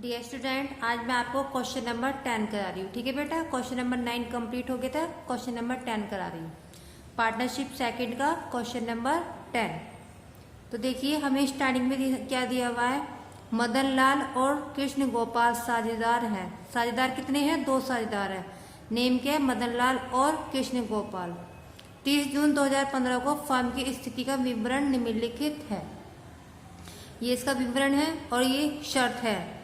Dear student, आज मैं आपको क्वेश्चन नंबर 10 करा रही हूँ। ठीक है बेटा, क्वेश्चन नंबर 9 कंप्लीट हो गया था, क्वेश्चन नंबर 10 करा रही हूँ। पार्टनरशिप सेकंड का क्वेश्चन नंबर 10। तो देखिए, हमें स्टार्टिंग में क्या दिया हुआ है, मदन लाल और कृष्ण गोपाल साझेदार हैं। साझेदार कितने हैं? 2 साझेदार हैं। नेम क्या है? मदन लाल और कृष्ण गोपाल। 30 जून 2015 को फर्म की स्थिति का विवरण निम्नलिखित है। ये इसका विवरण है और ये शर्त है।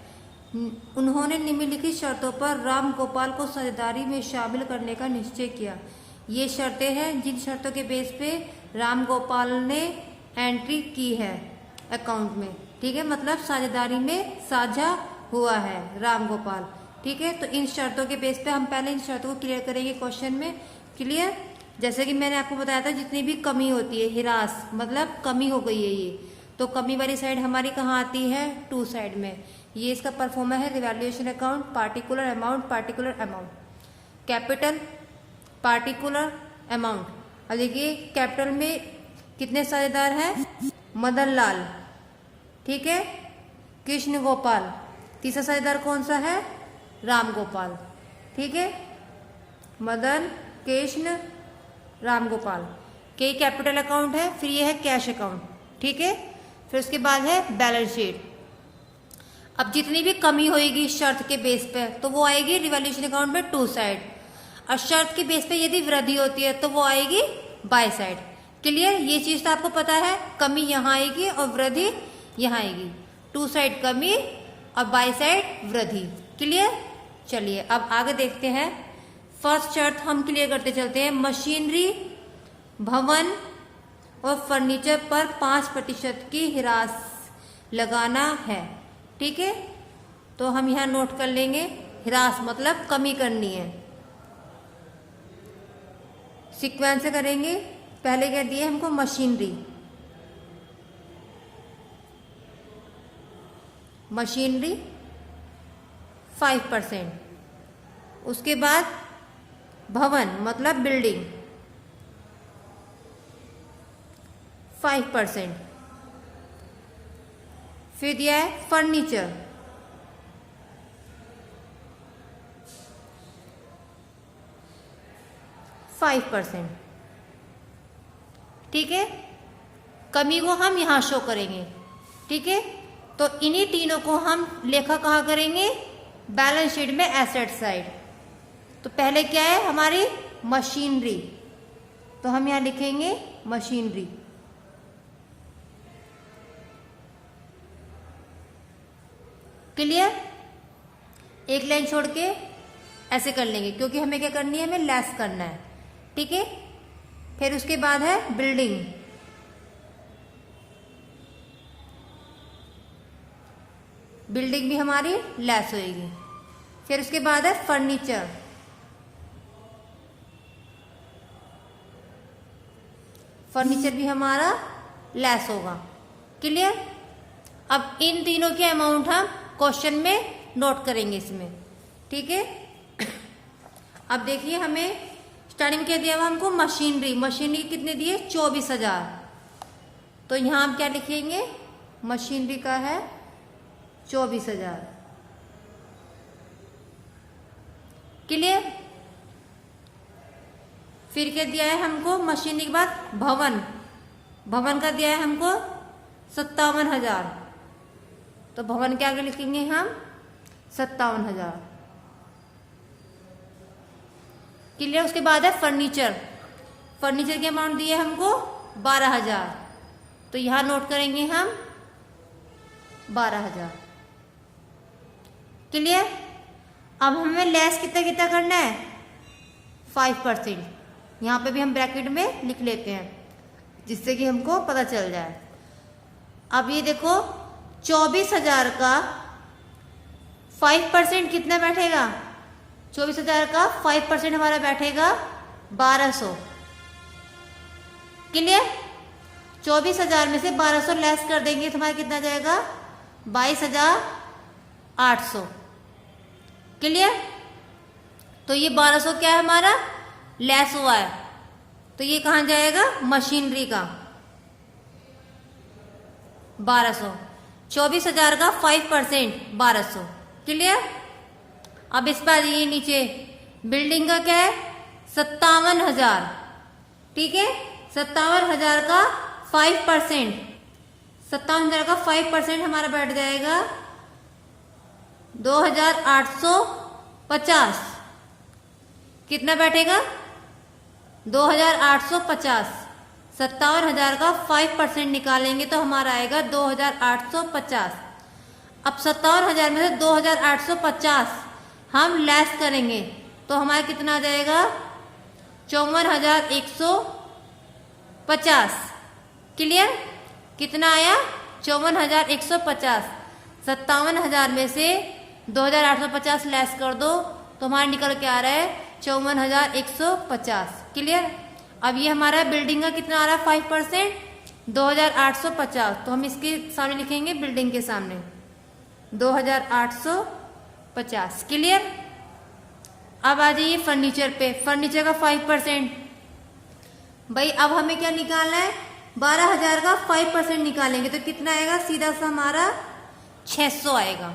उन्होंने निम्नलिखित शर्तों पर राम गोपाल को साझेदारी में शामिल करने का निश्चय किया। ये शर्तें हैं जिन शर्तों के बेस पे राम गोपाल ने एंट्री की है अकाउंट में। ठीक है, मतलब साझेदारी में साझा हुआ है राम गोपाल। ठीक है, तो इन शर्तों के बेस पे हम पहले इन शर्तों को क्लियर करेंगे क्वेश्चन में। क्लियर? जैसे कि मैंने आपको बताया था, जितनी भी कमी होती है, हिरास मतलब कमी हो गई है ये, तो कमी वाली साइड हमारी कहाँ आती है? टू साइड में। ये इसका परफॉर्मा है revaluation account, particular amount, capital, particular amount. अब देखिए, कैपिटल में कितने साझेदार हैं? मदन लाल, ठीक है, कृष्ण गोपाल, तीसरा साझेदार कौन सा है? राम गोपाल। ठीक है, मदन, कृष्ण, राम गोपाल के कैपिटल अकाउंट है। फिर ये है कैश अकाउंट। ठीक है, फिर उसके बाद है बैलेंस शीट। अब जितनी भी कमी होगी शर्त के बेस पे, तो वो आएगी रिवैल्यूएशन अकाउंट में टू साइड। और शर्त के बेस पे यदि वृद्धि होती है तो वो आएगी बाय साइड। क्लियर? ये चीज तो आपको पता है, कमी यहाँ आएगी और वृद्धि यहाँ आएगी। टू साइड कमी और बाय साइड वृद्धि। क्लियर? चलिए अब आगे देखते हैं। फर्स्ट शर्त हम क्लियर करते चलते हैं। मशीनरी, भवन और फर्नीचर पर 5% की हिरास लगाना है। ठीक है, तो हम यहां नोट कर लेंगे, हिरास मतलब कमी करनी है। सीक्वेंस से करेंगे। पहले क्या दिए हमको? Machinery, machinery 5%। उसके बाद भवन मतलब बिल्डिंग 5%। फिर दिया है फर्नीचर, %5। ठीक है, कमी को हम यहां शो करेंगे। ठीक है, तो इन्हीं तीनों को हम लेखा कहाँ करेंगे? बैलेंस शीट में एसेट साइड। तो पहले क्या है हमारी? मशीनरी, तो हम यहां लिखेंगे मशीनरी। क्लियर? एक लाइन छोड़ के ऐसे कर लेंगे, क्योंकि हमें क्या करनी है? हमें लेस करना है। ठीक है, फिर उसके बाद है बिल्डिंग, बिल्डिंग भी हमारी लेस होएगी। फिर उसके बाद है फर्नीचर, फर्नीचर भी हमारा लेस होगा। क्लियर? अब इन तीनों के अमाउंट हम क्वेश्चन में नोट करेंगे इसमें। ठीक है, अब देखिए, हमें स्टार्टिंग क्या दिया हुआ हमको? मशीनरी। मशीनरी कितने दिए? 24,000। तो यहां हम क्या लिखेंगे? मशीनरी का है 24,000। क्लियर? फिर क्या दिया है हमको? मशीनरी के बाद भवन, भवन का दिया है हमको 57,000। तो भवन के आगे लिखेंगे हम 57,000। क्लियर? उसके बाद है फर्नीचर, फर्नीचर के अमाउंट दिए हमको 12,000। तो यहां नोट करेंगे हम 12,000। क्लियर? अब हमें लेस कितना कितना करना है? 5%। यहां पे भी हम ब्रैकेट में लिख लेते हैं, जिससे कि हमको पता चल जाए। अब ये देखो, 24,000 का 5% कितना बैठेगा? 24,000 का 5% हमारा बैठेगा 1200। क्लियर? 24,000 में से 1200 लेस कर देंगे तो हमारा कितना जाएगा? 22,800। क्लियर? तो ये 1200 क्या है हमारा? लेस हुआ है, तो ये कहां जाएगा? मशीनरी का 1200। 24,000 का 5% 1200। क्लियर। अब इस बार ये नीचे बिल्डिंग का क्या है 57,000, ठीक है। 57,000 का 5%, 57,000 का 5% हमारा बैठ जाएगा 2,850। कितना बैठेगा 2,850। 57,000 का 5% निकालेंगे तो हमारा आएगा 2,850। अब 57,000 में से 2,850 हम लेस करेंगे तो हमारा कितना आ जाएगा 54,150। क्लियर। कितना आया 54,150। 57,000 में से 2,850 लेस कर दो तो हमारा निकल के आ रहा है 54,150। क्लियर। अब ये हमारा बिल्डिंग का कितना आ रहा है 5%, 2,850। तो हम इसके सामने लिखेंगे बिल्डिंग के सामने 2,850। क्लियर। अब आ जाइए फर्नीचर पे। फर्नीचर का 5%। भाई अब हमें क्या निकालना है 12,000 का 5% निकालेंगे तो कितना आएगा सीधा सा हमारा 600 आएगा।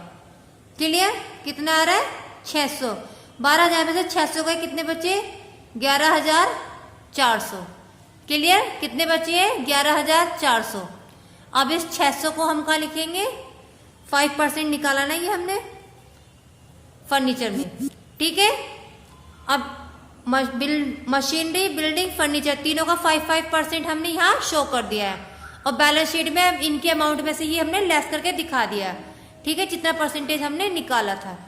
क्लियर। कितना आ रहा है 600। 12,000 में से 600 गए कितने बचे 11,400। क्लियर। कितने बचे हैं 11,400। अब इस 600 को हम कहाँ लिखेंगे 5% निकाला ना ये हमने फर्नीचर में, ठीक है। अब मशीनरी बिल्डिंग फर्नीचर तीनों का 5% हमने यहाँ शो कर दिया है और बैलेंस शीट में इनके अमाउंट में से ये हमने लेस करके दिखा दिया, ठीक है, जितना परसेंटेज हमने निकाला था।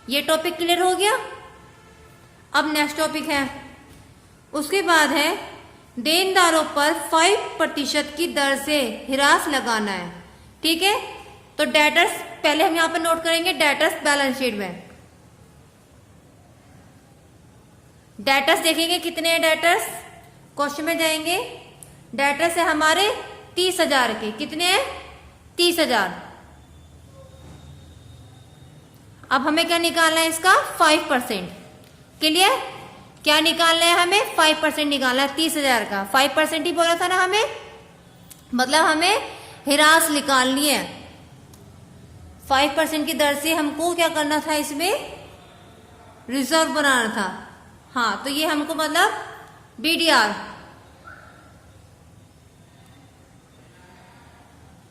ये टॉपिक क्लियर हो गया। अब नेक्स्ट टॉपिक है, उसके बाद है देनदारों पर 5% की दर से हिरास लगाना है, ठीक है। तो डेटर्स पहले हम यहाँ पर नोट करेंगे डेटर्स बैलेंस शीट में। डेटर्स देखेंगे कितने हैं डेटर्स, क्वेश्चन में जाएंगे। डेटर्स है हमारे 30,000 के। कितने हैं 30,000। अब हमें क्या निकालना है इसका 5%। क्लियर। क्या निकालना है हमें 5% निकालना है 30,000 का। 5% ही बोला था ना हमें, मतलब हमें हिरास निकालनी है। 5% की दर से हमको क्या करना था इसमें रिजर्व बनाना था। हाँ तो ये हमको मतलब बीडीआर,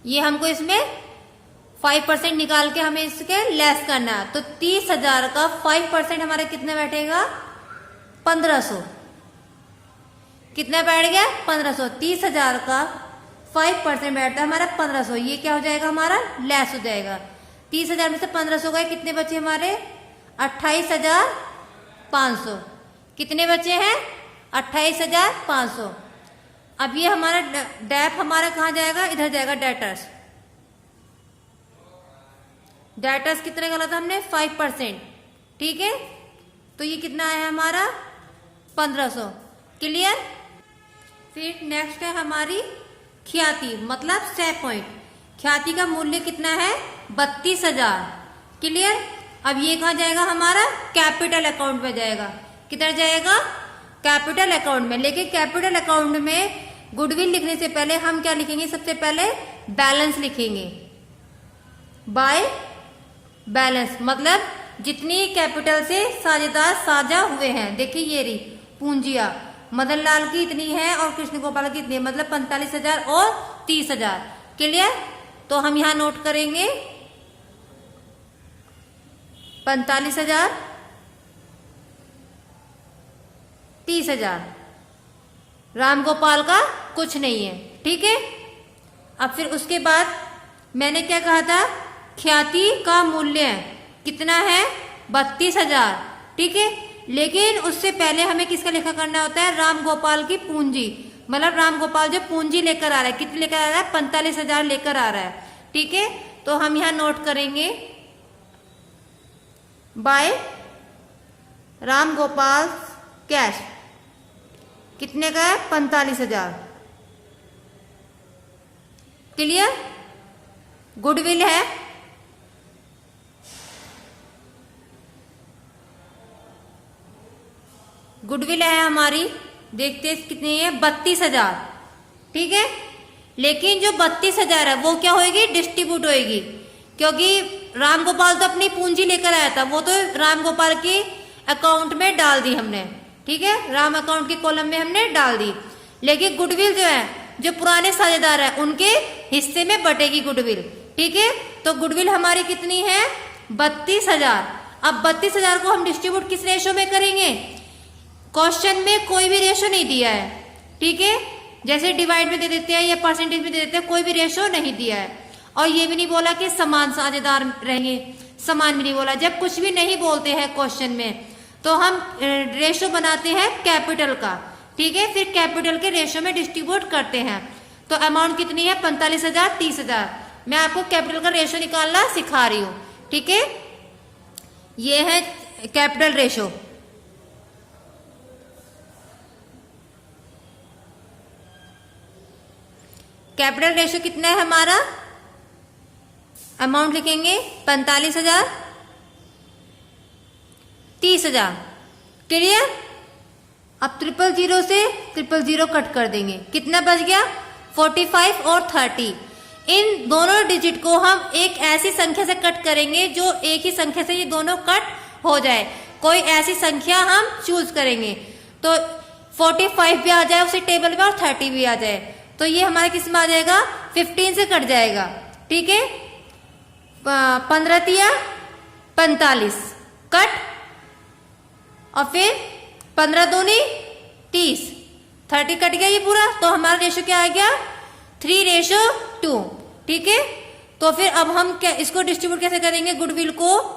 ये हमको इसमें 5% निकाल के हमें इसके लेस करना है। तो 30,000 का 5% हमारा कितना बैठेगा 1,500। कितना बैठ गया 1,500। 30,000 का 5% बैठता है हमारा 1,500। ये क्या हो जाएगा हमारा लेस हो जाएगा। 30,000 में से 1,500 गए कितने बचे हमारे 28,500। कितने बचे हैं 28,500। अब ये हमारा डैप हमारा कहाँ जाएगा इधर जाएगा डेटर्स। डेटर्स कितने गलत हमने 5%, ठीक है। तो ये कितना आया हमारा 1,500। क्लियर। फिर नेक्स्ट है हमारी ख्याति मतलब 6 पॉइंट। ख्याति का मूल्य कितना है 32,000। क्लियर। अब ये कहाँ जाएगा हमारा कैपिटल अकाउंट में जाएगा। किधर जाएगा कैपिटल अकाउंट में। लेकिन कैपिटल अकाउंट में गुडविल लिखने से पहले हम क्या लिखेंगे सबसे पहले बैलेंस लिखेंगे। बाय बैलेंस मतलब जितनी कैपिटल से साझेदार साझा हुए हैं। देखिए ये रही पूंजिया मदन लाल की इतनी है और कृष्ण गोपाल की इतनी है, मतलब 45,000 और 30,000। क्लियर। तो हम यहां नोट करेंगे 45,000 30,000। राम गोपाल का कुछ नहीं है, ठीक है। अब फिर उसके बाद मैंने क्या कहा था ख्याति का मूल्य कितना है 32,000, ठीक है। लेकिन उससे पहले हमें किसका लेखा करना होता है राम गोपाल की पूंजी, मतलब राम गोपाल जो पूंजी लेकर आ रहा है कितने लेकर आ रहा है 45,000 लेकर आ रहा है, ठीक है। तो हम यहां नोट करेंगे बाय राम गोपाल कैश कितने का है 45,000। क्लियर। गुडविल है गुडविल है हमारी, देखते हैं कितनी है 32,000, ठीक है। लेकिन जो 32,000 है वो क्या होएगी डिस्ट्रीब्यूट होएगी, क्योंकि राम गोपाल तो अपनी पूंजी लेकर आया था, वो तो राम गोपाल के अकाउंट में डाल दी हमने, ठीक है, राम अकाउंट के कॉलम में हमने डाल दी। लेकिन गुडविल जो है, जो पुराने साझेदार है उनके हिस्से में बटेगी गुडविल, ठीक है। तो गुडविल हमारी कितनी है? 32,000। अब 32,000 को हम डिस्ट्रीब्यूट किस रेशो में करेंगे? क्वेश्चन में कोई भी रेशो नहीं दिया है, ठीक है, जैसे डिवाइड में दे देते हैं या परसेंटेज में दे देते हैं, कोई भी रेशो नहीं दिया है। और ये भी नहीं बोला कि समान साझेदार रहेंगे, समान भी नहीं बोला। जब कुछ भी नहीं बोलते हैं क्वेश्चन में तो हम रेशो बनाते हैं कैपिटल का, ठीक है, फिर कैपिटल के रेशो में डिस्ट्रीब्यूट करते हैं। तो अमाउंट कितनी है? 45,000, 30,000। मैं आपको कैपिटल का रेशो निकालना सिखा रही हूँ, ठीक है। ये है कैपिटल रेशो। कैपिटल रेशो कितना है हमारा? अमाउंट लिखेंगे 45,000, 30,000। क्लियर? अब 000 से 000 कट कर देंगे, कितना बच गया? 45 और 30। इन दोनों डिजिट को हम एक ऐसी संख्या से कट करेंगे जो एक ही संख्या से ये दोनों कट हो जाए। कोई ऐसी संख्या हम चूज करेंगे तो 45 भी आ जाए उसी टेबल में और 30 भी आ जाए, तो ये हमारे किस में आ जाएगा? 15 से कट जाएगा, ठीक है। 15 तिया 45 कट, और फिर 15 दूनी 30, 30 कट गया ये पूरा। तो हमारा रेशो क्या आ गया? 3:2, ठीक है। तो फिर अब हम क्या इसको डिस्ट्रीब्यूट कैसे करेंगे? गुडविल को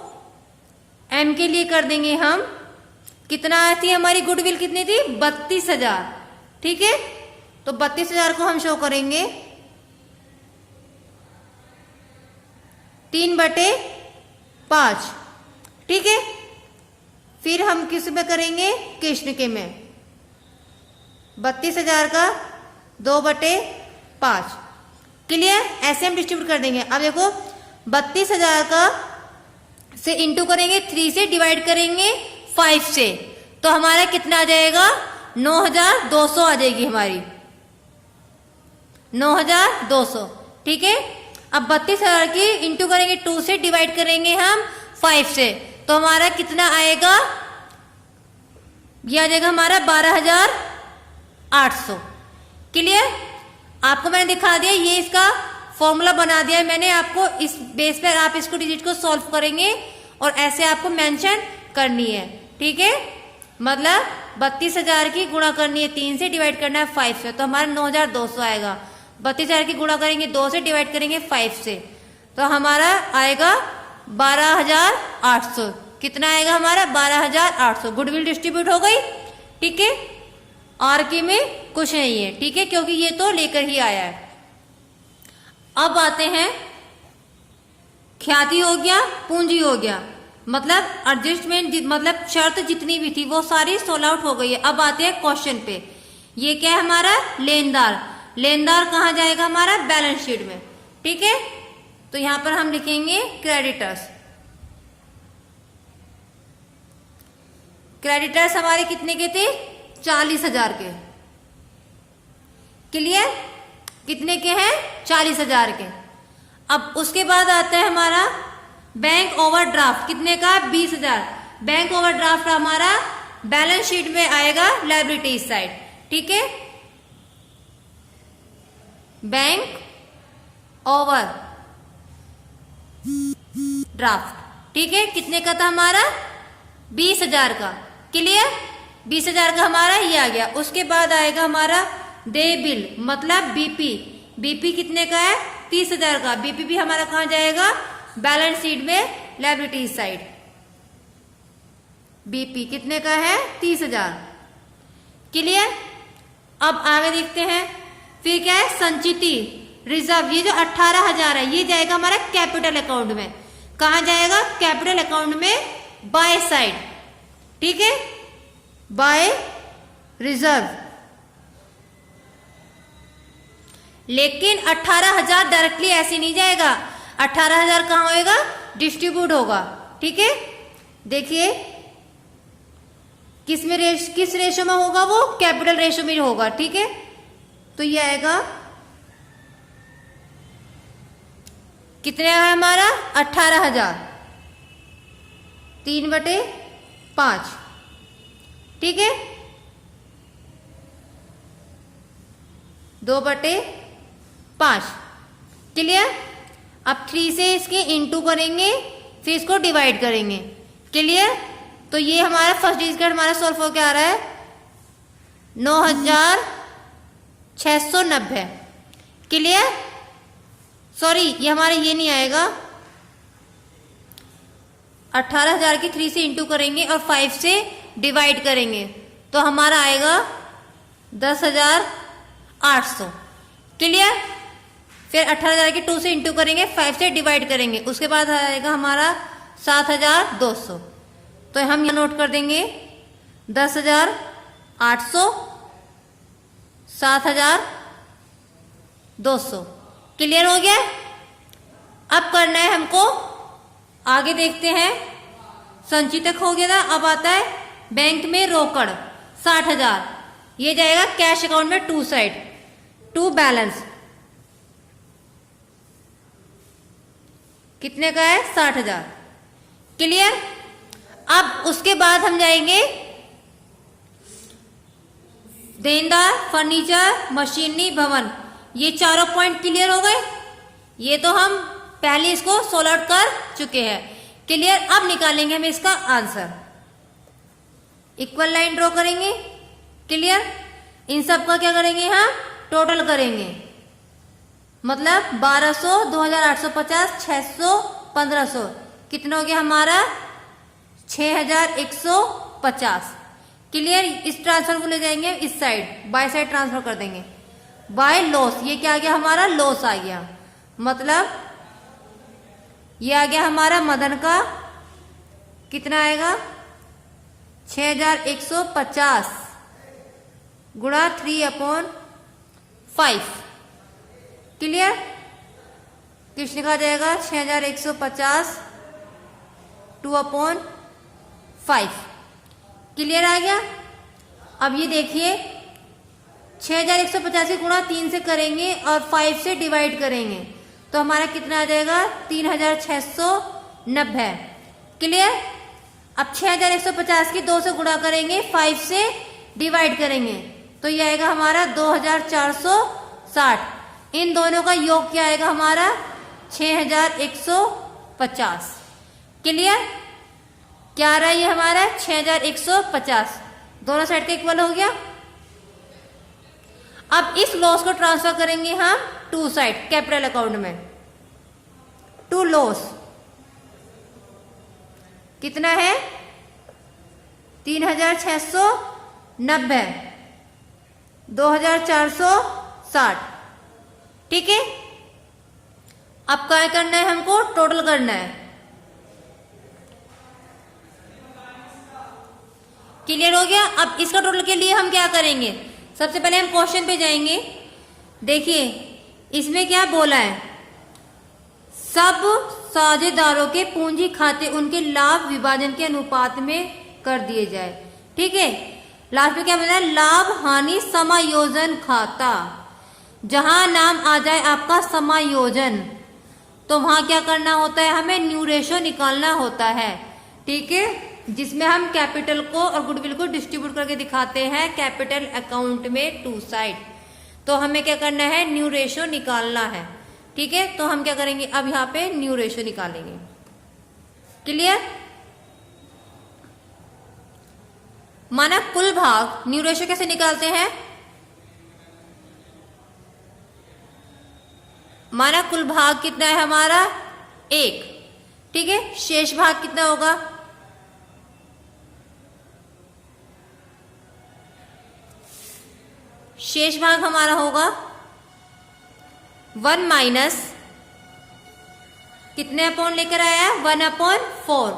एम के लिए कर देंगे हम। कितना आई थी हमारी गुडविल? कितनी थी? 32,000, ठीक है। तो 32,000 को हम शो करेंगे 3/5, ठीक है। फिर हम किस में करेंगे? कृष्ण के में। 32,000 का 2/5, क्लियर। ऐसे हम डिस्ट्रीब्यूट कर देंगे। अब देखो 32,000 का से इंटू करेंगे 3 से, डिवाइड करेंगे 5 से, तो हमारा कितना आ जाएगा? 9,200 आ जाएगी हमारी, 9,200, ठीक है। अब 32,000 की इंटू करेंगे 2 से, डिवाइड करेंगे हम 5 से, तो हमारा कितना आएगा? ये आ जाएगा हमारा 12,800। क्लियर? आपको मैंने दिखा दिया, ये इसका फॉर्मूला बना दिया है मैंने आपको। इस बेस पर आप इसको डिजिट को सॉल्व करेंगे और ऐसे आपको मेंशन करनी है, ठीक है। मतलब 32,000 की गुणा करनी है 3 से, डिवाइड करना है 5 से, तो हमारा 9,200 आएगा। 32,000 की गुणा करेंगे 2 से, डिवाइड करेंगे 5 से, तो हमारा आएगा 12,800। कितना आएगा हमारा? 12,800। गुडविल डिस्ट्रीब्यूट हो गई, ठीक है। आर के में कुछ नहीं है, ठीक है, क्योंकि ये तो लेकर ही आया है। अब आते हैं, ख्याति हो गया, पूंजी हो गया, मतलब एडजस्टमेंट, मतलब शर्त जितनी भी थी वो सारी सोल्व आउट हो गई है। अब आते हैं क्वेश्चन पे। ये क्या है हमारा? लेनदार। लेनदार कहाँ जाएगा हमारा? बैलेंस शीट में, ठीक है। तो यहां पर हम लिखेंगे क्रेडिटर्स। क्रेडिटर्स हमारे कितने के थे? 40,000 के। क्लियर? कितने के हैं? 40,000 के। अब उसके बाद आता है हमारा बैंक ओवरड्राफ्ट। कितने का? 20,000। बैंक ओवरड्राफ्ट हमारा बैलेंस शीट में आएगा लायबिलिटी साइड, ठीक है। बैंक ओवर ड्राफ्ट, ठीक है। कितने का था हमारा? 20,000 का। क्लियर? 20,000 का हमारा ये आ गया। उसके बाद आएगा हमारा दे बिल, मतलब बीपी। बीपी कितने का है? 30,000 का। बीपी भी हमारा कहां जाएगा? बैलेंस शीट में लायबिलिटी साइड। बीपी कितने का है? 30,000। क्लियर? अब आगे देखते हैं, फिर क्या है? संचिति रिजर्व। ये जो 18,000 है ये जाएगा हमारा कैपिटल अकाउंट में। कहां जाएगा? कैपिटल अकाउंट में बाय साइड, ठीक है, बाय रिजर्व। लेकिन 18,000 डायरेक्टली ऐसे नहीं जाएगा। 18,000 कहां होएगा? डिस्ट्रीब्यूट होगा, ठीक है। देखिए किस रेशो में होगा? वो कैपिटल रेशो में होगा, ठीक है। तो ये आएगा कितने है हमारा 18,000, 3/5, ठीक है, 2/5, क्लियर। अब 3 से इसके इंटू करेंगे, फिर इसको डिवाइड करेंगे, क्लियर। तो ये हमारा फर्स्ट डिजिट हमारा सॉल्व हो क्या आ रहा है 9,690, क्लियर। सॉरी ये हमारे ये नहीं आएगा, 18,000 की 3 से इंटू करेंगे और 5 से डिवाइड करेंगे तो हमारा आएगा 10,800, क्लियर। फिर 18,000 की 2 से इंटू करेंगे, 5 से डिवाइड करेंगे, उसके बाद आएगा हमारा 7,200। तो हम यहाँ नोट कर देंगे 10,800, 7,200, क्लियर हो गया। अब करना है हमको आगे, देखते हैं। संचितक हो गया था, अब आता है बैंक में रोकड़ 60,000, ये जाएगा कैश अकाउंट में टू साइड, टू बैलेंस कितने का है 60,000, क्लियर। अब उसके बाद हम जाएंगे देनदार, फर्नीचर, मशीनरी, भवन, ये चारों पॉइंट क्लियर हो गए। ये तो हम पहले इसको सॉल्व आउट कर चुके हैं, क्लियर। अब निकालेंगे हम इसका आंसर, इक्वल लाइन ड्रॉ करेंगे, क्लियर। इन सब का क्या करेंगे हम टोटल करेंगे, मतलब 1200, 2,850, 600, 1,500, कितना हो गया हमारा 6,150, क्लियर। इस ट्रांसफर को ले जाएंगे इस साइड, बाय साइड ट्रांसफर कर देंगे, बाय लॉस, ये क्या आ गया हमारा लॉस आ गया, मतलब ये आ गया हमारा मदन का, कितना आएगा 6,150 गुणा 3/5, क्लियर। कृष्ण का जाएगा 6,150 2/5, क्लियर आ गया। अब ये देखिए 6,150 की गुणा 3 से करेंगे और 5 से डिवाइड करेंगे तो हमारा कितना आ जाएगा 3,690, क्लियर। अब 6,150 की 2 से गुणा करेंगे, 5 से डिवाइड करेंगे तो ये आएगा हमारा 2,460, इन दोनों का योग क्या आएगा हमारा 6,150, क्लियर। क्या आ रहा है ये हमारा 6,150, दोनों साइड का इक्वल हो गया। अब इस लॉस को ट्रांसफर करेंगे हम टू साइड कैपिटल अकाउंट में, टू लॉस कितना है 3,690, 2,460, ठीक है। अब क्या करना है हमको टोटल करना है, क्लियर हो गया। अब इसका टोटल के लिए हम क्या करेंगे, सबसे पहले हम क्वेश्चन पे जाएंगे। देखिए इसमें क्या बोला है, सब साझेदारों के पूंजी खाते उनके लाभ विभाजन के अनुपात में कर दिए जाए, ठीक है। लास्ट में क्या बोला है, लाभ हानि समायोजन खाता, जहां नाम आ जाए आपका समायोजन तो वहां क्या करना होता है, हमें न्यू रेशो निकालना होता है, ठीक है, जिसमें हम कैपिटल को और गुडविल को डिस्ट्रीब्यूट करके दिखाते हैं कैपिटल अकाउंट में टू साइड। तो हमें क्या करना है न्यू रेशो निकालना है, ठीक है। तो हम क्या करेंगे अब यहाँ पे न्यू रेशो निकालेंगे, क्लियर। माना कुल भाग, न्यू रेशो कैसे निकालते हैं, माना कुल भाग कितना है हमारा 1, ठीक है। शेष भाग कितना होगा, शेष भाग हमारा होगा 1 माइनस कितने अपॉन लेकर आया 1/4,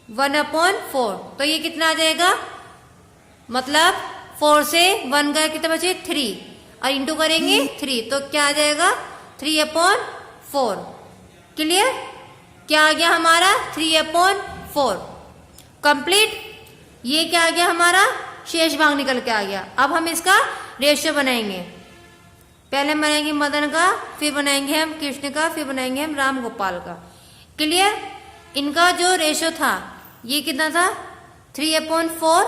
1/4, तो ये कितना आ जाएगा, मतलब 4 से 1 गया कितना बचे 3 और इंटू करेंगे 3 तो क्या आ जाएगा 3/4, क्लियर। क्या आ गया हमारा 3/4 कंप्लीट। ये क्या आ गया हमारा शेष भाग निकल के आ गया। अब हम इसका रेशियो बनाएंगे, पहले बनाएंगे मदन का, फिर बनाएंगे हम कृष्ण का, फिर बनाएंगे हम राम गोपाल का। क्लियर? इनका जो रेशो था ये कितना था? 3/4,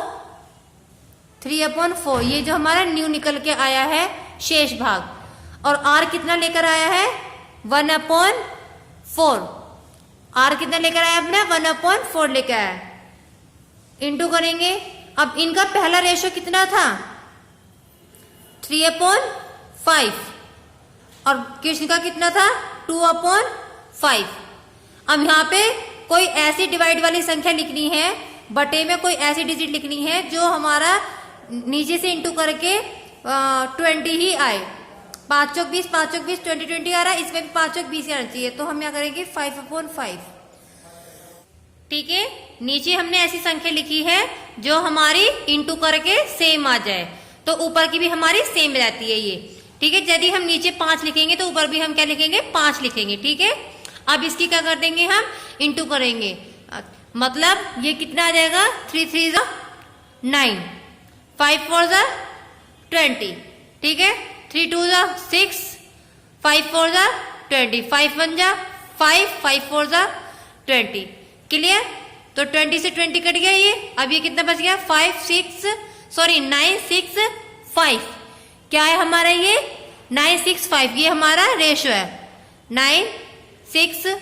3/4। ये जो हमारा न्यू निकल के आया है शेष भाग। और आर कितना लेकर आया है? 1/4। आर कितना लेकर आया अपना? 1/4 लेकर आया। इंटू करेंगे। अब इनका पहला रेशो कितना था? 3/5। और कृष्ण का कितना था? 2/5। अब यहाँ पे कोई ऐसी डिवाइड वाली संख्या लिखनी है, बटे में कोई ऐसी डिजिट लिखनी है जो हमारा नीचे से इंटू करके 20 ही आए। 5 चौक 20, 5 चौक 20, 20 आ रहा है, इसमें भी 5 चौक 20 आना चाहिए। तो हम क्या करेंगे? 5/5। ठीक है, नीचे हमने ऐसी संख्या लिखी है जो हमारी इंटू करके सेम आ जाए, तो ऊपर की भी हमारी सेम रहती है ये। ठीक है, यदि हम नीचे 5 लिखेंगे तो ऊपर भी हम क्या लिखेंगे? 5 लिखेंगे। ठीक है, अब इसकी क्या कर देंगे? हम इंटू करेंगे, मतलब ये कितना आ जाएगा? 3 3 9, 5 4 20। ठीक है, 3 2 6, 5 4 20, 5 1 5, 5 4 20। क्लियर? तो 20 से 20 कट गया ये। अब ये कितना बच गया? 9 6 5। क्या है हमारा ये? 9 6 5। ये हमारा रेशो है 9 6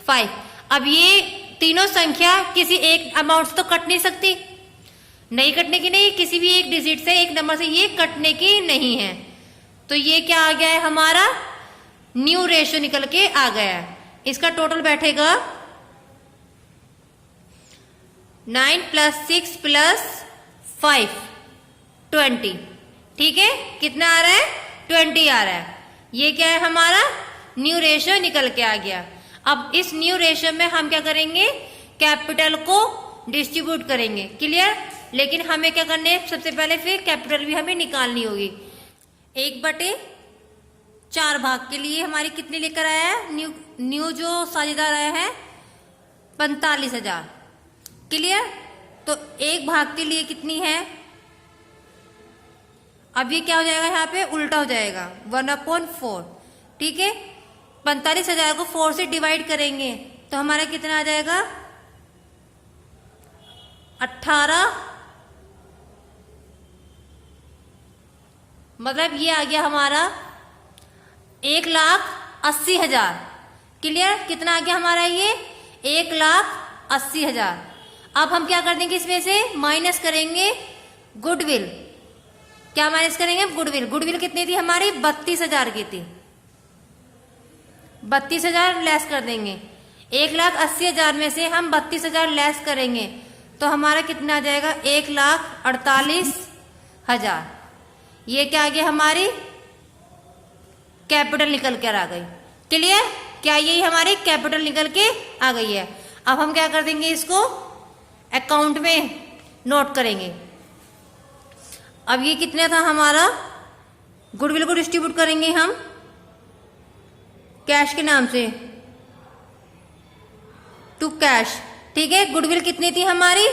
5। अब ये तीनों संख्या किसी एक अमाउंट से तो कट नहीं सकती, नहीं कटने की नहीं, किसी भी एक डिजिट से, एक नंबर से ये कटने की नहीं है। तो ये क्या आ गया है? हमारा न्यू रेशो निकल के आ गया है। इसका टोटल बैठेगा 9 + 6 + 5 20। ठीक है, कितना आ रहा है? 20 आ रहा है। ये क्या है? हमारा न्यू रेशो निकल के आ गया। अब इस न्यू रेशो में हम क्या करेंगे? कैपिटल को डिस्ट्रीब्यूट करेंगे। क्लियर? लेकिन हमें क्या करने है? सबसे पहले फिर कैपिटल भी हमें निकालनी होगी। 1/4 भाग के लिए हमारी कितनी लेकर आया है? न्यू जो साझेदार आया है 45,000। क्लियर? तो 1 भाग के लिए कितनी है? अब ये क्या हो जाएगा? यहाँ पे उल्टा हो जाएगा, 1/4। ठीक है, 45,000 को 4 से डिवाइड करेंगे तो हमारा कितना आ जाएगा? 18। मतलब ये आ गया हमारा 1,80,000। क्लियर? कितना आ गया हमारा ये? 1,80,000। अब हम क्या कर देंगे? इसमें से माइनस करेंगे गुडविल। क्या माइनस करेंगे? गुडविल। गुडविल कितनी थी हमारी? 32,000 की थी। 32,000 लेस कर देंगे। 1,80,000 में से हम 32,000 लेस करेंगे तो हमारा कितना आ जाएगा? 1,48,000। ये क्या आ गया? हमारी कैपिटल निकल कर आ गई। क्लियर? क्या यही हमारी कैपिटल निकल के आ गई है। अब हम क्या कर देंगे? इसको अकाउंट में नोट करेंगे। अब ये कितना था हमारा? गुडविल को डिस्ट्रीब्यूट करेंगे हम कैश के नाम से टू कैश। ठीक है, गुडविल कितनी थी हमारी?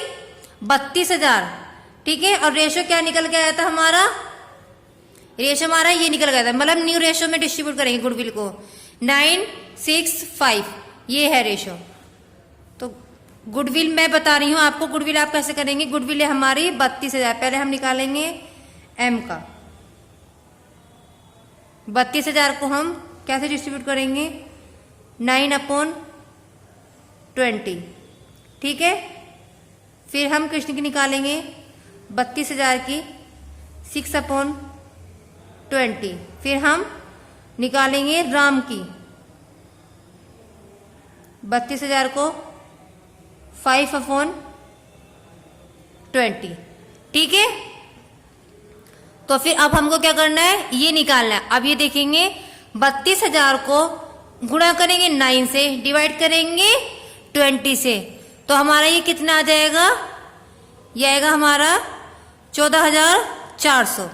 32,000। ठीक है, और रेशो क्या निकल के आया था हमारा? रेशो हमारा ये निकल गया था, मतलब न्यू रेशो में डिस्ट्रीब्यूट करेंगे गुडविल को 9 6 5। ये है रेशो। तो गुडविल मैं बता रही हूं आपको, गुडविल आप कैसे करेंगे? गुडविल है हमारी 32,000। पहले हम निकालेंगे एम का। 32,000 को हम कैसे डिस्ट्रीब्यूट करेंगे? 9/20। ठीक है, फिर हम कृष्ण की निकालेंगे 32,000 की 6/20। फिर हम निकालेंगे राम की 32,000 को 5/20। ठीक है, तो फिर अब हमको क्या करना है? ये निकालना है। अब ये देखेंगे 32,000 को गुणा करेंगे 9 से, डिवाइड करेंगे 20 से, तो हमारा ये कितना आ जाएगा? ये आएगा हमारा 14,400।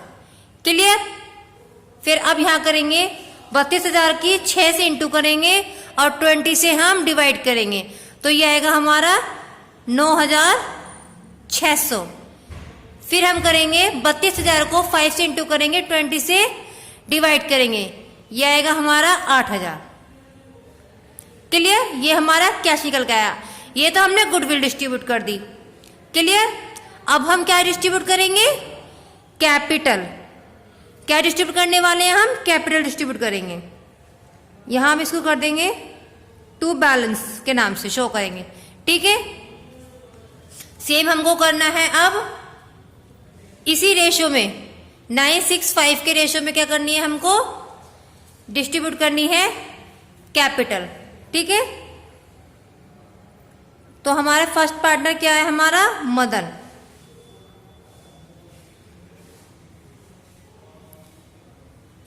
क्लियर? फिर अब यहाँ करेंगे 32,000 की 6 से इंटू करेंगे और 20 से हम डिवाइड करेंगे, तो ये आएगा हमारा 9,600। फिर हम करेंगे 32,000 को 5 से इंटू करेंगे, 20 से डिवाइड करेंगे, ये आएगा हमारा 8000। क्लियर? ये हमारा कैश निकल के आया। ये तो हमने गुडविल डिस्ट्रीब्यूट कर दी। क्लियर? अब हम क्या डिस्ट्रीब्यूट करेंगे? कैपिटल। क्या डिस्ट्रीब्यूट करने वाले हैं हम? कैपिटल डिस्ट्रीब्यूट करेंगे। यहां हम इसको कर देंगे टू बैलेंस के नाम से शो करेंगे। ठीक है, सेम हमको करना है अब इसी रेशो में 965 के रेशो में क्या करनी है हमको? डिस्ट्रीब्यूट करनी है कैपिटल। ठीक है, तो हमारा फर्स्ट पार्टनर क्या है? हमारा मदन।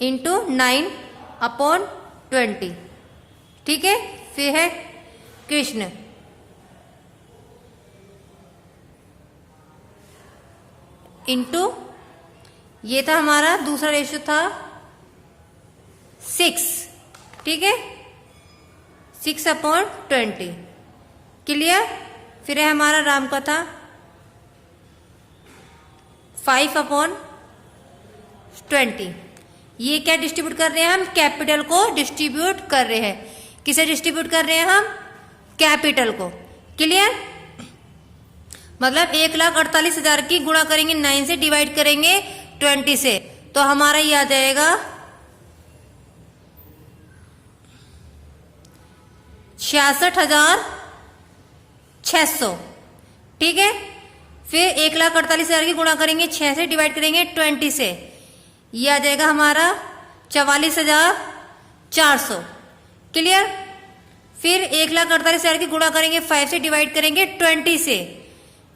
इंटू 9/20। ठीक है, फिर है कृष्ण इंटू, ये था हमारा दूसरा रेशियो था 6। ठीक है, 6/20। क्लियर? फिर है हमारा राम का था 5/20। ये क्या डिस्ट्रीब्यूट कर रहे हैं हम? कैपिटल को डिस्ट्रीब्यूट कर रहे हैं। किसे डिस्ट्रीब्यूट कर रहे हैं हम? कैपिटल को। क्लियर? मतलब 1,48,000 की गुणा करेंगे 9 से, डिवाइड करेंगे 20 से, तो हमारा ये आ जाएगा 66,600। ठीक है, फिर 1,48,000 की गुणा करेंगे 6 से, डिवाइड करेंगे 20 से, ये आ जाएगा हमारा 44,400। क्लियर? फिर 1,48,000 की गुणा करेंगे 5 से, डिवाइड करेंगे 20 से,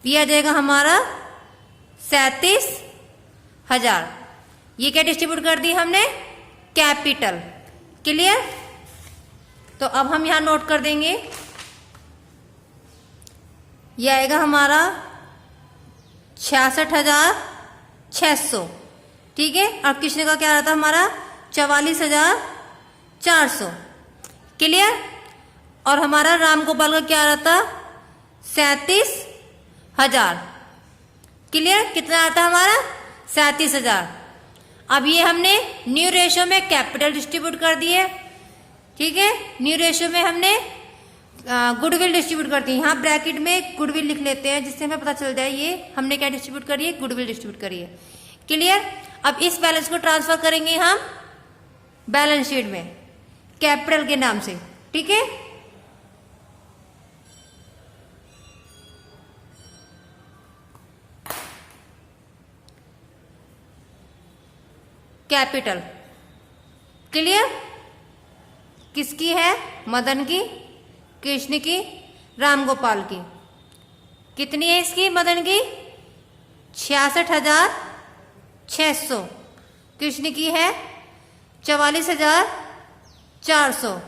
ये आ जाएगा हमारा 37,000। ये क्या डिस्ट्रीब्यूट कर दी हमने? कैपिटल। क्लियर? तो अब हम यहां नोट कर देंगे, ये आएगा हमारा 66,600। ठीक है, और कृष्ण का क्या रहता हमारा? 44,400। क्लियर? और हमारा राम गोपाल का क्या रहता? 37,000। क्लियर? कितना आता हमारा? 37,000। अब ये हमने न्यू रेशो में कैपिटल डिस्ट्रीब्यूट कर दिए। ठीक है, न्यू रेशो में हमने गुडविल डिस्ट्रीब्यूट कर दी। यहाँ ब्रैकेट में गुडविल लिख लेते हैं जिससे हमें पता चल जाए ये हमने क्या डिस्ट्रीब्यूट करी है? गुडविल डिस्ट्रीब्यूट करी है। क्लियर? अब इस बैलेंस को ट्रांसफर करेंगे हम बैलेंस शीट में कैपिटल के नाम से। ठीक है, कैपिटल। क्लियर? किसकी है? मदन की, कृष्ण की, राम गोपाल की। कितनी है इसकी? मदन की 66,600। कृष्ण की है 44,400।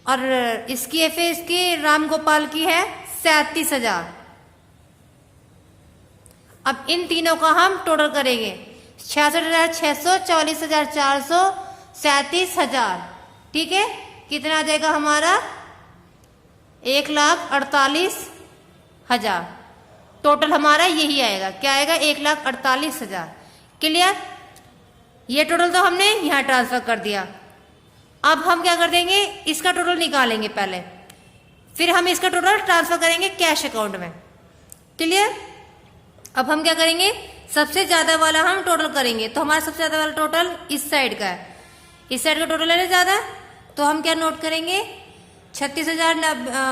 और इसकी है फिर इसकी राम गोपाल की है 37,000। अब इन तीनों का हम टोटल करेंगे 66,600, 44,400, 37,000। ठीक है, कितना आ जाएगा हमारा? 1,48,000। टोटल हमारा यही आएगा। क्या आएगा? 1,48,000। क्लियर? ये टोटल तो हमने यहां ट्रांसफर कर दिया। अब हम क्या कर देंगे? इसका टोटल निकालेंगे पहले, फिर हम इसका टोटल ट्रांसफर करेंगे कैश अकाउंट में। क्लियर? अब हम क्या करेंगे? सबसे ज्यादा वाला हम टोटल करेंगे। तो हमारा सबसे ज्यादा वाला टोटल इस साइड का है। इस साइड का टोटल है ना ज्यादा, तो हम क्या नोट करेंगे? 36,000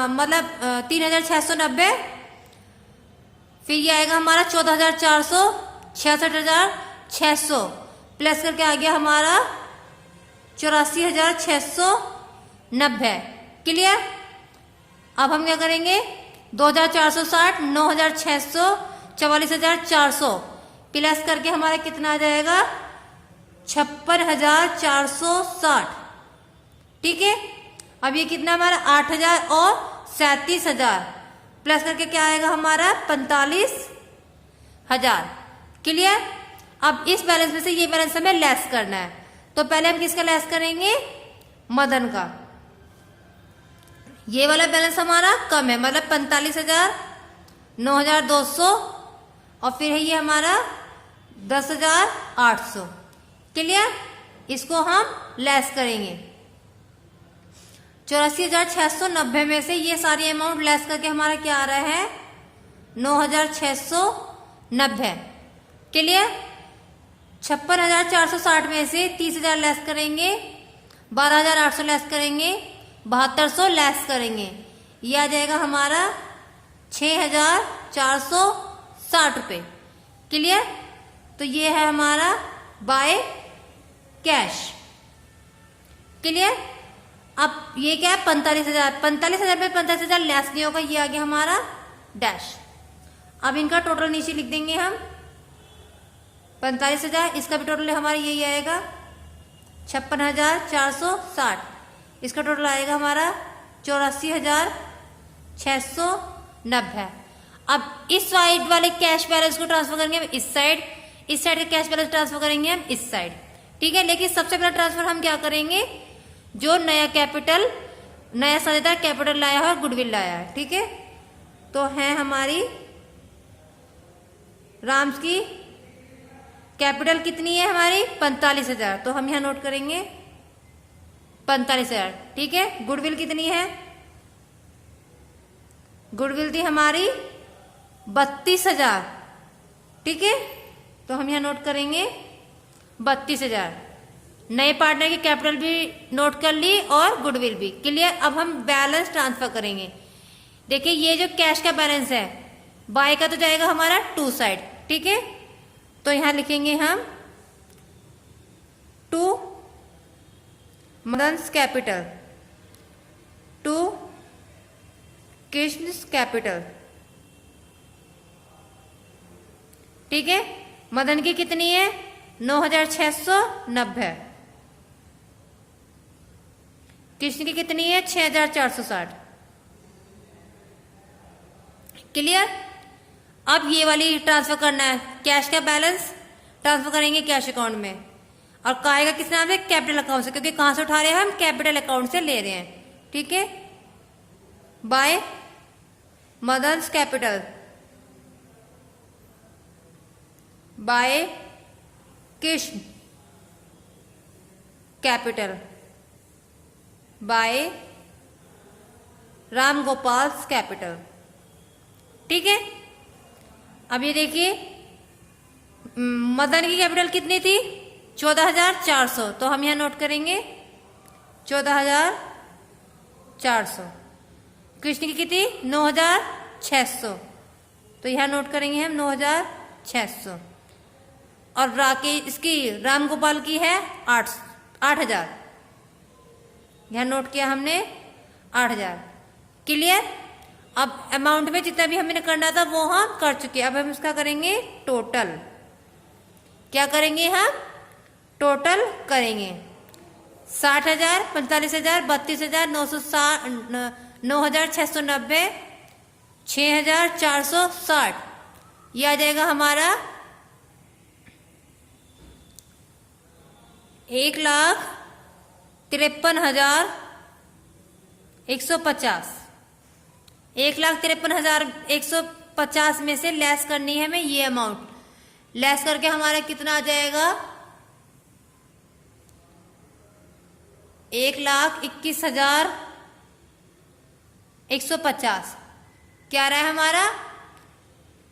मतलब 3,690। फिर ये आएगा हमारा 14,400, 66,600 प्लस करके आ गया हमारा 84,690। क्लियर? अब हम क्या करेंगे? 2,460, 9,600, 44,400 प्लस करके हमारा कितना आ जाएगा? 56,460। ठीक है, अब ये कितना हमारा 8,000 और 37,000 प्लस करके क्या आएगा हमारा? 45,000। क्लियर? अब इस बैलेंस में से ये बैलेंस हमें लेस करना है, तो पहले हम किसका लेस करेंगे? मदन का। ये वाला बैलेंस हमारा कम है, मतलब 45,000, 9,200 और फिर है ये हमारा 10,800। क्लियर? इसको हम लेस करेंगे। 84,690 में से ये सारी अमाउंट लेस करके हमारा क्या आ रहा है, 9,690। क्लियर। 56,460 में से 30,000 लेस करेंगे, 12,800 लेस करेंगे, 7,200 लेस करेंगे, ये आ जाएगा हमारा 6,460 रुपये। क्लियर। तो ये है हमारा बाय कैश। क्लियर। अब ये क्या है, 45,000। 45,000 में 45,000 लेस नहीं होगा, ये आ गया हमारा डैश। अब इनका टोटल नीचे लिख देंगे हम, 45,000, इसका भी टोटल हमारा यही आएगा 56,460, इसका टोटल आएगा हमारा 84,690। अब इस साइड वाले कैश बैलेंस को ट्रांसफर करेंगे हम इस साइड, इस साइड का कैश बैलेंस ट्रांसफर करेंगे हम इस साइड। ठीक है। लेकिन सबसे पहला ट्रांसफर हम क्या करेंगे, जो नया कैपिटल, नया साझेदार कैपिटल लाया है, गुडविल लाया है। ठीक है। तो है हमारी राम्स की कैपिटल कितनी है हमारी, 45,000। तो हम यहां नोट करेंगे 45,000। ठीक है। गुडविल कितनी है, गुडविल थी हमारी 32,000। ठीक है। तो हम यहां नोट करेंगे 32,000। नए पार्टनर की कैपिटल भी नोट कर ली और गुडविल भी। क्लियर। अब हम बैलेंस ट्रांसफर करेंगे। देखिए ये जो कैश का बैलेंस है, बाय का तो जाएगा हमारा टू साइड। ठीक है। तो यहां लिखेंगे हम to मदन्स capital, to Krishna's capital. ठीक है। मदन की कितनी है, 9,690। कृष्ण की कितनी है, 6,460। क्लियर। अब ये वाली ट्रांसफर करना है, कैश का बैलेंस ट्रांसफर करेंगे कैश अकाउंट में, और काएगा किस नाम से, कैपिटल अकाउंट से, क्योंकि कहां से उठा रहे हैं हम, कैपिटल अकाउंट से ले रहे हैं। ठीक है। By Madan's capital, by Krishna capital, by Ram Gopal's capital. ठीक है। अब ये देखिए मदन की कैपिटल कितनी थी, 14,400। तो हम यहां नोट करेंगे 14,400। कृष्ण की कितनी, 9,600। तो यहां नोट करेंगे हम 9,600। और इसकी राम गोपाल की है 8,000। यहां नोट किया हमने 8,000। क्लियर। अब अमाउंट में जितना भी हमें करना था वो हम कर चुके। अब हम इसका करेंगे टोटल। क्या करेंगे हम, टोटल करेंगे। 60,000, 45,000, 32,000, 9,690, 6,460, ये आ जाएगा हमारा 1,53,150। 1,53,150 में से लेस करनी है हमें ये अमाउंट। लेस करके हमारा कितना आ जाएगा, 1,21,150। क्या रहा है हमारा,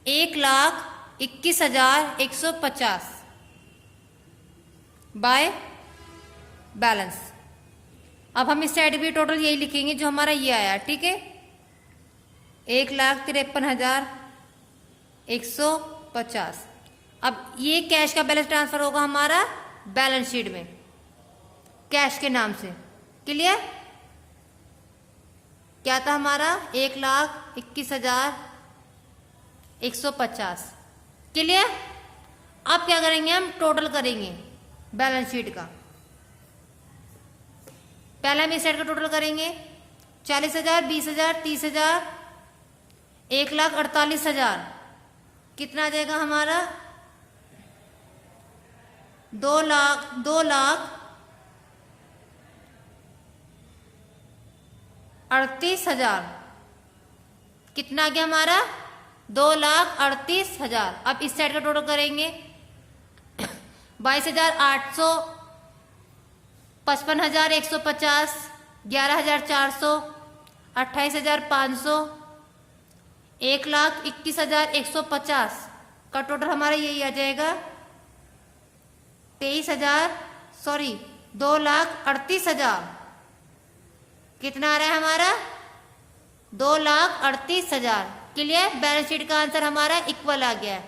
1,21,150 बाय बैलेंस। अब हम इस साइड भी टोटल यही लिखेंगे जो हमारा ये आया। ठीक है। 1,53,150। अब ये कैश का बैलेंस ट्रांसफर होगा हमारा बैलेंस शीट में कैश के नाम से। क्लियर। क्या था हमारा, 1,21,150। क्लियर। अब क्या करेंगे हम, टोटल करेंगे बैलेंस शीट का। पहले हम इस साइड का टोटल करेंगे, 40,000, 20,000, 30,000, 1,48,000। कितना आ जाएगा हमारा, 2,38,000। कितना आ गया हमारा, 2,38,000। अब इस साइड का टोटल करेंगे, 22,800 55,150, 11,400, 28,500, 1,21,150 का टोटल हमारा यही आ जाएगा 2,38,000। कितना आ रहा है हमारा? 2,38,000। क्लियर? बैलेंस शीट का आंसर हमारा इक्वल आ गया।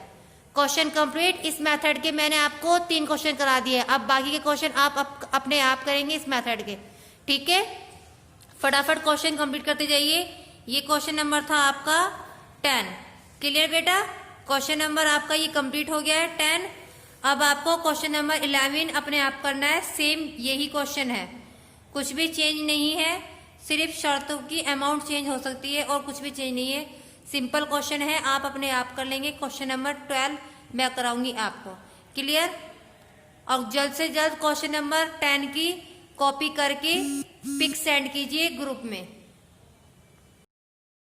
Question complete. इस मेथड के मैंने आपको 3 क्वेश्चन करा दिए। अब बाकी के क्वेश्चन आप अपने आप करेंगे इस मेथड के। ठीक है, फटाफट क्वेश्चन कंप्लीट करते जाइए। ये क्वेश्चन नंबर था आपका 10। क्लियर बेटा? क्वेश्चन नंबर आपका ये कंप्लीट हो गया है 10। अब आपको क्वेश्चन नंबर 11 अपने आप करना है। सेम यही क्वेश्चन है, कुछ भी चेंज नहीं है, सिर्फ शर्तों की अमाउंट चेंज हो सकती है और कुछ भी चेंज नहीं है। सिंपल क्वेश्चन है, आप अपने आप कर लेंगे। क्वेश्चन नंबर 12 मैं कराऊंगी आपको। क्लियर? और जल्द से जल्द क्वेश्चन नंबर 10 की कॉपी करके पिक सेंड कीजिए ग्रुप में।